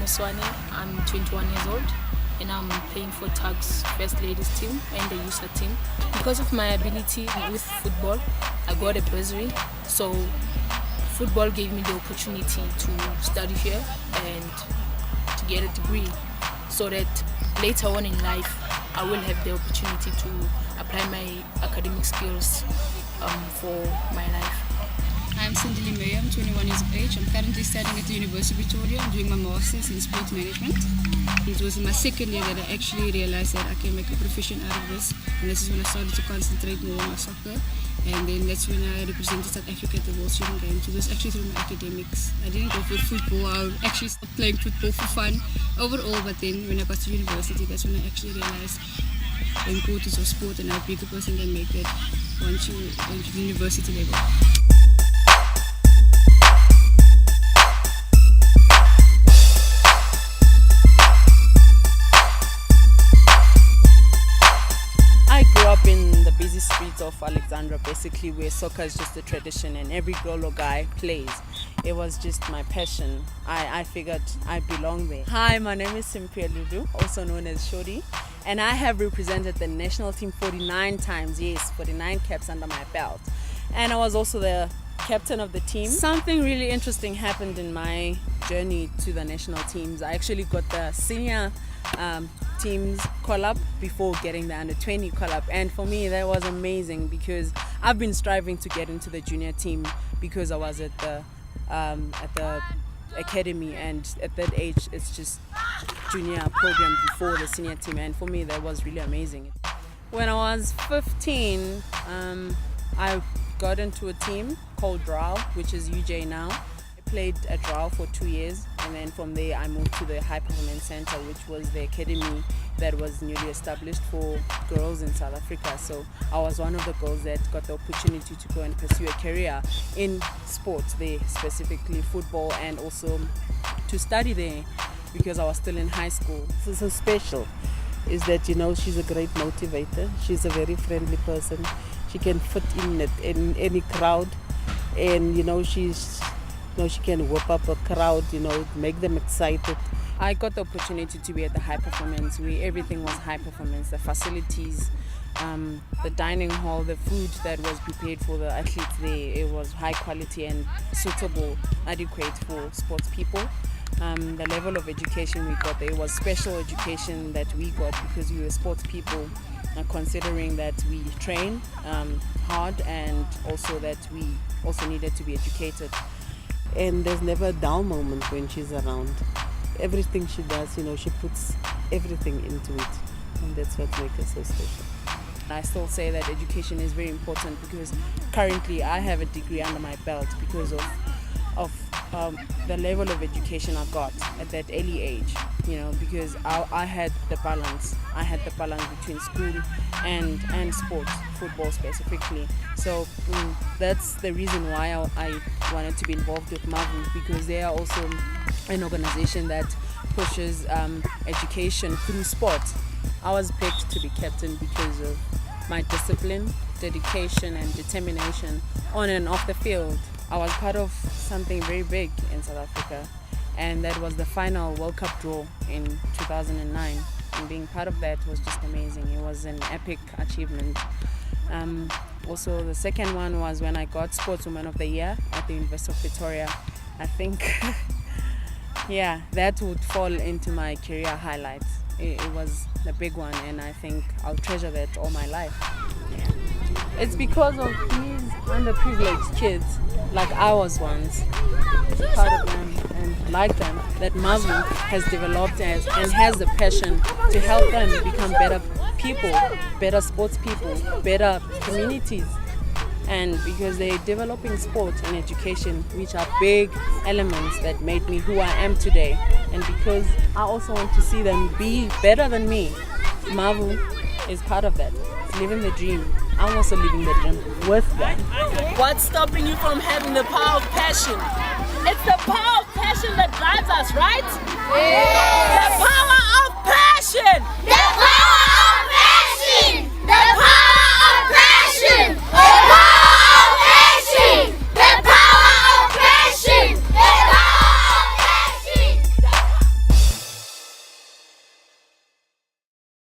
Swane. I'm 21 years old and I'm playing for Tugs First Ladies team and the USA team. Because of my ability with football, I got a bursary. So football gave me the opportunity to study here and to get a degree so that later on in life I will have the opportunity to apply my academic skills for my life. I'm Cindy Limay, I'm 21 years of age. I'm currently studying at the University of Victoria. I'm doing my Masters in Sports Management. It was in my second year that I actually realized that I can make a profession out of this. And this is when I started to concentrate more on my soccer. And then that's when I represented South Africa at the World Student Games. It was actually through my academics. I didn't go for football. I actually stopped playing football for fun overall. But then when I got to university, that's when I actually realized the importance of sport and how big a person can make it once you went to the university level. I grew up in the busy streets of Alexandra, basically where soccer is just a tradition and every girl or guy plays. It was just my passion. I figured I belong there. Hi, my name is Simpia Lulu, also known as Shodi, and I have represented the national team 49 times, yes, 49 caps under my belt. And I was also the captain of the team. Something really interesting happened in my journey to the national teams. I actually got the senior teams call-up before getting the under-20 call-up, and for me that was amazing because I've been striving to get into the junior team because I was at the academy, and at that age it's just junior program before the senior team, and for me that was really amazing. When I was 15, I got into a team called DRAW, which is UJ now. I played at DRAW for 2 years, and then from there I moved to the High Performance Center, which was the academy that was newly established for girls in South Africa. So I was one of the girls that got the opportunity to go and pursue a career in sports there, specifically football, and also to study there because I was still in high school. So special is that, she's a great motivator. She's a very friendly person. She can fit in any crowd, and she can whip up a crowd, make them excited. I got the opportunity to be at the High Performance where everything was high performance, the facilities, the dining hall, the food that was prepared for the athletes there, it was high quality and suitable, adequate for sports people. The level of education we got there was special education that we got because we were sports people, considering that we train hard and also that we also needed to be educated. And there's never a down moment when she's around. Everything she does, she puts everything into it, and that's what makes her so special. I still say that education is very important because currently I have a degree under my belt because of the level of education I got at that early age, because I had the balance. I had the balance between school and sports, football specifically. So that's the reason why I wanted to be involved with Mavu, because they are also an organization that pushes education through sport. I was picked to be captain because of my discipline, dedication and determination on and off the field. I was part of something very big in South Africa, and that was the final World Cup draw in 2009, and being part of that was just amazing. It was an epic achievement. Also the second one was when I got Sportswoman of the Year at the University of Victoria. I think that would fall into my career highlights. It was the big one, and I think I'll treasure that all my life. It's because of these underprivileged kids, like I was once, part of them and like them, that Mavu has developed and has the passion to help them become better people, better sports people, better communities. And because they're developing sport and education, which are big elements that made me who I am today, and because I also want to see them be better than me, Mavu is part of that. It's living the dream. I'm also living the dream with them. What's stopping you from having the power of passion? It's the power of passion that drives us, right? Yes. The power of passion! The power